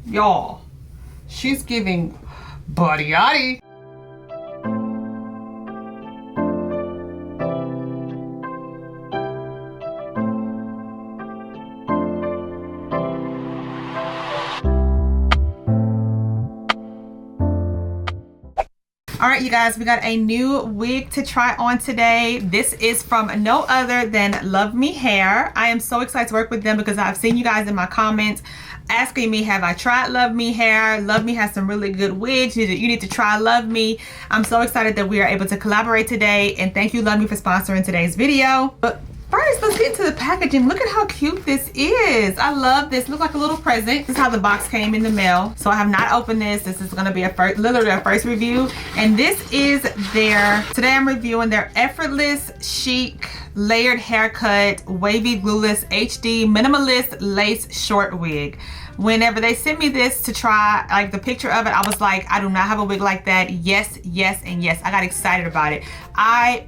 Y'all, she's giving body yaddy. All right, you guys, we got a new wig to try on today. This is from no other than Luvme Hair. I am so excited to work with them because I've seen you guys in my comments asking me, have I tried Luvme Hair? Luvme has some really good wigs. You need to try Luvme. I'm so excited that we are able to collaborate today, and thank you, Luvme, for sponsoring today's video. But first, let's get into the packaging. Look at how cute this is. I love this. Looks like a little present. This is how the box came in the mail. So I have not opened this. This is going to be literally a first review. And this is today I'm reviewing their Effortless Chic Layered Haircut Wavy Glueless HD Minimalist Lace Short Wig. Whenever they sent me this to try, like the picture of it, I was like, I do not have a wig like that. Yes, yes, and yes. I got excited about it. I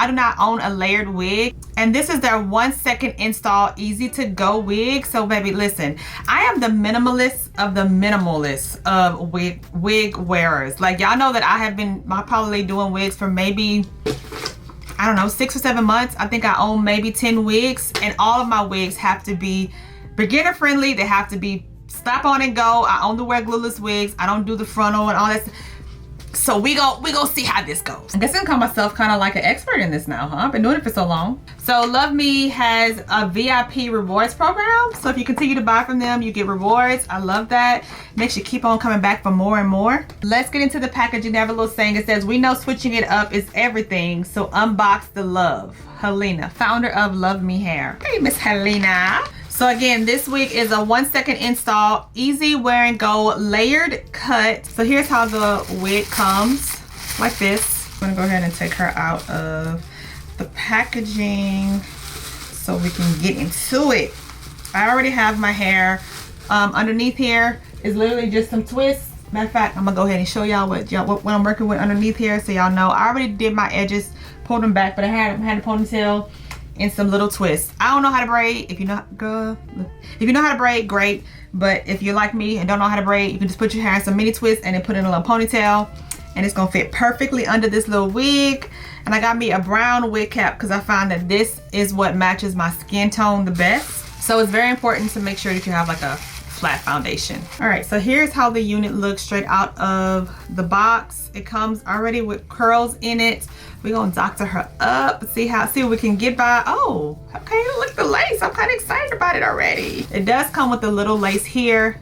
do not own a layered wig, and this is their 1 second install, easy to go wig. So baby, listen, I am the minimalist of the minimalists of wig wearers. Like, y'all know that I have been probably doing wigs for maybe, I don't know, 6 or 7 months. I think I own maybe 10 wigs, and all of my wigs have to be beginner friendly. They have to be slap on and go. I only wear glueless wigs. I don't do the frontal and all that. So we go see how this goes. I guess I can call myself kind of like an expert in this now, huh? I've been doing it for so long. So Luvme has a VIP rewards program. So if you continue to buy from them, you get rewards. I love that. Makes you keep on coming back for more and more. Let's get into the packaging. They have a little saying. It says, "We know switching it up is everything, so unbox the love." Helena, founder of Luvme Hair. Hey, Miss Helena. So again, this wig is a 1 second install, easy wear and go, layered cut. So here's how the wig comes, like this. I'm gonna go ahead and take her out of the packaging so we can get into it. I already have my hair. Underneath here is literally just some twists. Matter of fact, I'm gonna go ahead and show y'all what I'm working with underneath here, so y'all know. I already did my edges, pulled them back, but I had a ponytail and some little twists. I don't know how to braid. If you know, girl, if you know how to braid, great. But if you're like me and don't know how to braid, you can just put your hair in some mini twists and then put in a little ponytail, and it's gonna fit perfectly under this little wig. And I got me a brown wig cap because I found that this is what matches my skin tone the best. So it's very important to make sure that you have like a flat foundation. All right, so here's how the unit looks straight out of the box. It comes already with curls in it. We're gonna doctor her up, see what we can get by. Oh, okay, look at the lace. I'm kind of excited about it already. It does come with a little lace here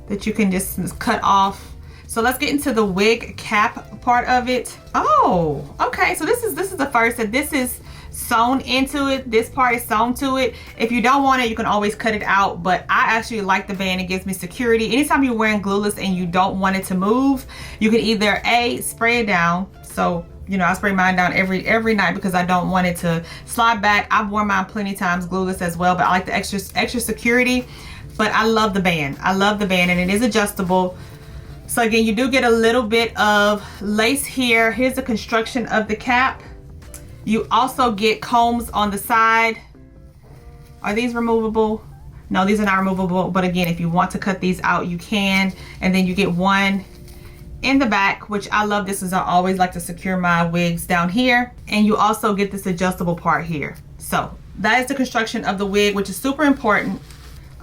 that you can just cut off. So let's get into the wig cap part of it. Oh, okay, so this is the first, that this is sewn into it. This part is sewn to it. If you don't want it, you can always cut it out, but I actually like the band. It gives me security. Anytime you're wearing glueless and you don't want it to move, you can either spray it down. So, you know, I spray mine down every night because I don't want it to slide back. I've worn mine plenty times glueless as well, but I like the extra security. But I love the band. I love the band, and it is adjustable. So again, you do get a little bit of lace here. Here's the construction of the cap. You also get combs on the side. Are these removable? No, these are not removable. But again, if you want to cut these out, you can. And then you get one in the back, which I love. This is, I always like to secure my wigs down here. And you also get this adjustable part here. So that is the construction of the wig, which is super important.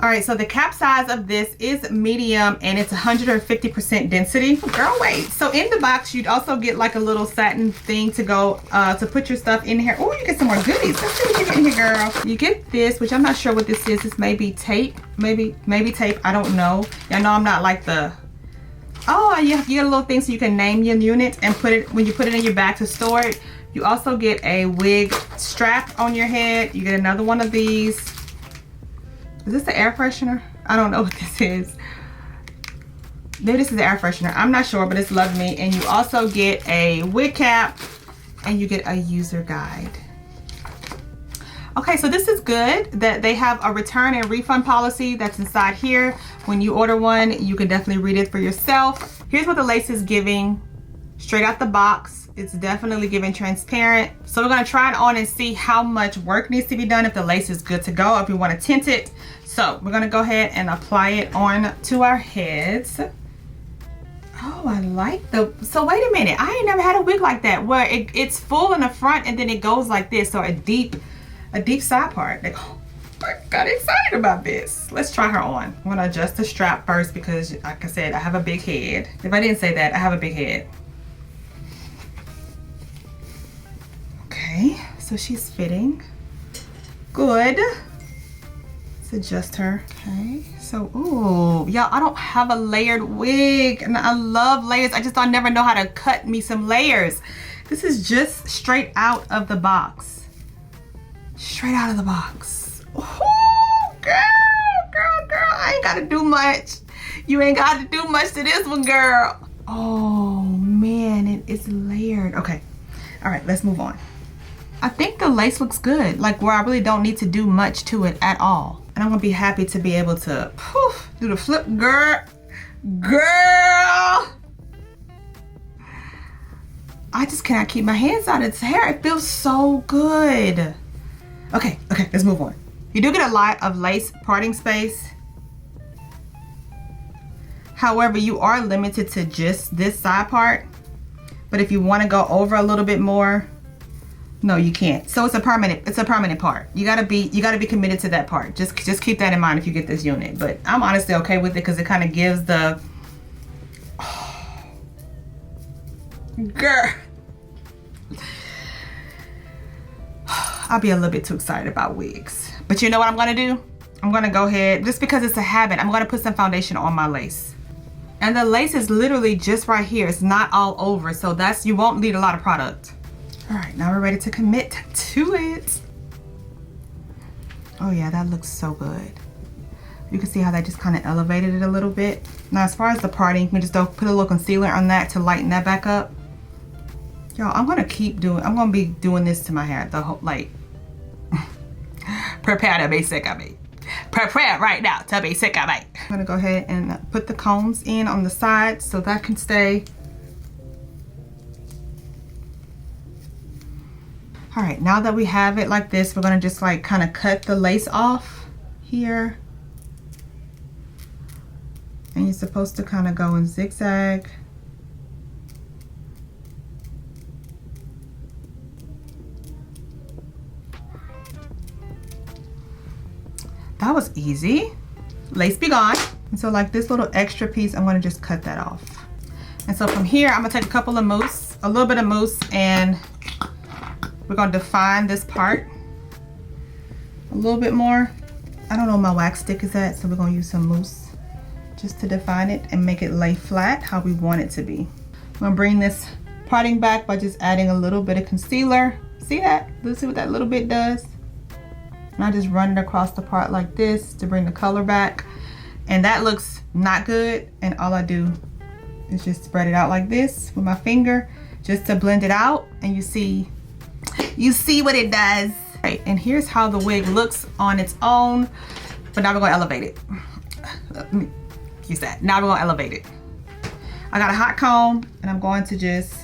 All right, so the cap size of this is medium, and it's 150% density. Girl, wait. So in the box, you'd also get like a little satin thing to go, to put your stuff in here. Oh, you get some more goodies. Let's see what you get in here, girl. You get this, which I'm not sure what this is. This may be tape, maybe tape. I don't know. Y'all know I'm not like the, oh, you get a little thing so you can name your unit and put it, when you put it in your bag to store it. You also get a wig strap on your head. You get another one of these. Is this the air freshener? I don't know what this is. Maybe this is the air freshener. I'm not sure, but it's Luvme. And you also get a wig cap, and you get a user guide. Okay, so this is good that they have a return and refund policy that's inside here. When you order one, you can definitely read it for yourself. Here's what the lace is giving straight out the box. It's definitely giving transparent. So we're gonna try it on and see how much work needs to be done, if the lace is good to go, if we wanna tint it. So we're gonna go ahead and apply it on to our heads. Oh, I like the, so wait a minute. I ain't never had a wig like that where it's full in the front and then it goes like this, or a deep side part. Like, oh, I got excited about this. Let's try her on. I'm gonna adjust the strap first because, like I said, I have a big head. If I didn't say that, I have a big head. Okay, so she's fitting. Good. Let's adjust her. Okay, so, ooh, y'all, I don't have a layered wig, and I love layers. I never know how to cut me some layers. This is just straight out of the box. Straight out of the box. Ooh, girl, I ain't gotta do much. You ain't got to do much to this one, girl. Oh man, it is layered. Okay, all right, let's move on. I think the lace looks good, like where I really don't need to do much to it at all. And I'm gonna be happy to be able to do the flip, girl. I just cannot keep my hands out of its hair. It feels so good. Okay, let's move on. You do get a lot of lace parting space. However, you are limited to just this side part. But if you want to go over a little bit more, no, you can't. So it's a permanent part. You gotta be committed to that part. Just keep that in mind if you get this unit. But I'm honestly okay with it because it kind of gives the, girl. I'll be a little bit too excited about wigs. But you know what I'm gonna do? I'm gonna go ahead, just because it's a habit, I'm gonna put some foundation on my lace. And the lace is literally just right here. It's not all over, so you won't need a lot of product. All right, now we're ready to commit to it. Oh yeah, that looks so good. You can see how that just kind of elevated it a little bit. Now, as far as the parting, you can just put a little concealer on that to lighten that back up. Y'all, I'm gonna be doing this to my hair the whole, like, prepare to be sick of me. Prepare right now to be sick of me. I'm gonna go ahead and put the combs in on the side so that can stay. All right, now that we have it like this, we're gonna just like kind of cut the lace off here. And you're supposed to kind of go in zigzag. That was easy. Lace be gone. And so like this little extra piece, I'm gonna just cut that off. And so from here, I'm gonna take a little bit of mousse, and we're gonna define this part a little bit more. I don't know where my wax stick is at, so we're gonna use some mousse just to define it and make it lay flat how we want it to be. I'm gonna bring this parting back by just adding a little bit of concealer. See that? Let's see what that little bit does. And I just run it across the part like this to bring the color back. And that looks not good. And all I do is just spread it out like this with my finger just to blend it out. And you see what it does. Right, and here's how the wig looks on its own. But now we're gonna elevate it. Let me use that. Now we're gonna elevate it. I got a hot comb, and I'm going to just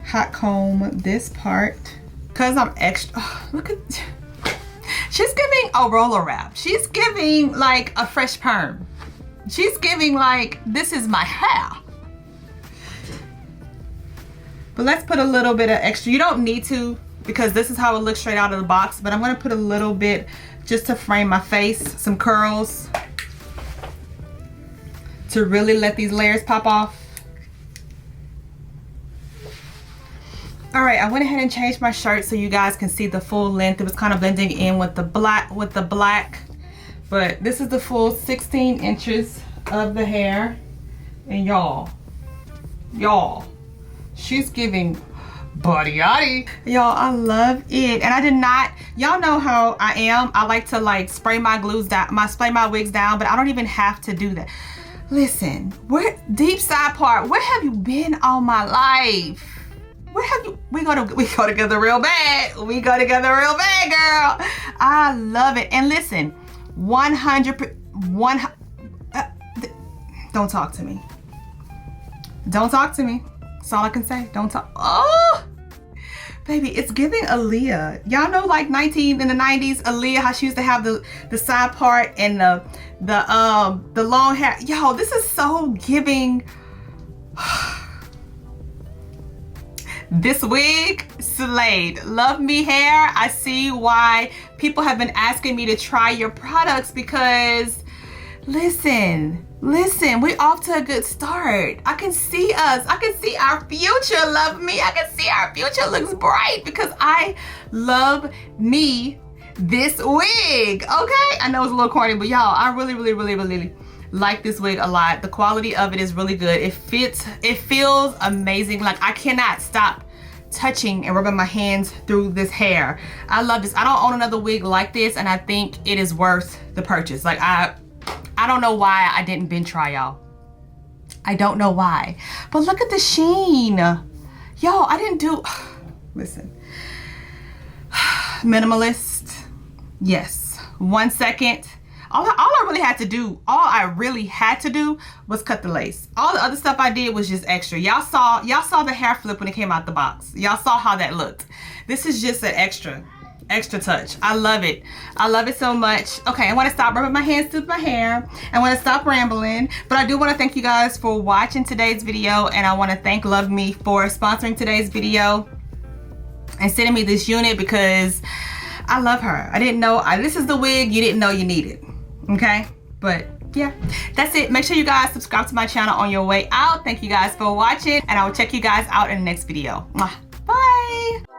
hot comb this part. Cause I'm extra, oh, look at, she's giving a roller wrap. She's giving like a fresh perm. She's giving like, this is my hair. But let's put a little bit of extra. You don't need to, because this is how it looks straight out of the box, but I'm gonna put a little bit just to frame my face, some curls to really let these layers pop off. All right, I went ahead and changed my shirt so you guys can see the full length. It was kind of blending in with the black, but this is the full 16 inches of the hair. And y'all, she's giving body yaddy. Y'all, I love it. And I did not, y'all know how I am. I like to like spray my wigs down, but I don't even have to do that. Listen, deep side part, where have you been all my life? Where have you, we go together real bad. We go together real bad, girl. I love it. And listen, 100, don't talk to me. Don't talk to me. That's all I can say. Don't talk. Oh, baby, it's giving Aaliyah. Y'all know, like, in the 90s, Aaliyah, how she used to have the side part and the long hair. Yo, this is so giving. This wig slayed. Love Me Hair. I see why people have been asking me to try your products, because listen, we're off to a good start. I can see us. I can see our future, Love Me. I can see our future looks bright because I love me this wig, okay? I know it's a little corny, but y'all, I really like this wig a lot. The quality of it is really good. It fits, it feels amazing. Like, I cannot stop touching and rubbing my hands through this hair. I love this. I don't own another wig like this, and I think it is worth the purchase. Like, I don't know why I didn't binge try, y'all. I don't know why. But look at the sheen. Yo, I didn't do, listen. Minimalist, yes. 1 second. All I really had to do was cut the lace. All the other stuff I did was just extra. Y'all saw the hair flip when it came out the box. Y'all saw how that looked. This is just an extra touch. I love it. I love it so much. Okay, I want to stop rubbing my hands through my hair. I want to stop rambling, but I do want to thank you guys for watching today's video, and I want to thank Love Me for sponsoring today's video and sending me this unit, because I love her. I didn't know, this is the wig you didn't know you needed. Okay, but yeah, that's it. Make sure you guys subscribe to my channel on your way out. Thank you guys for watching, and I will check you guys out in the next video. Mwah. Bye.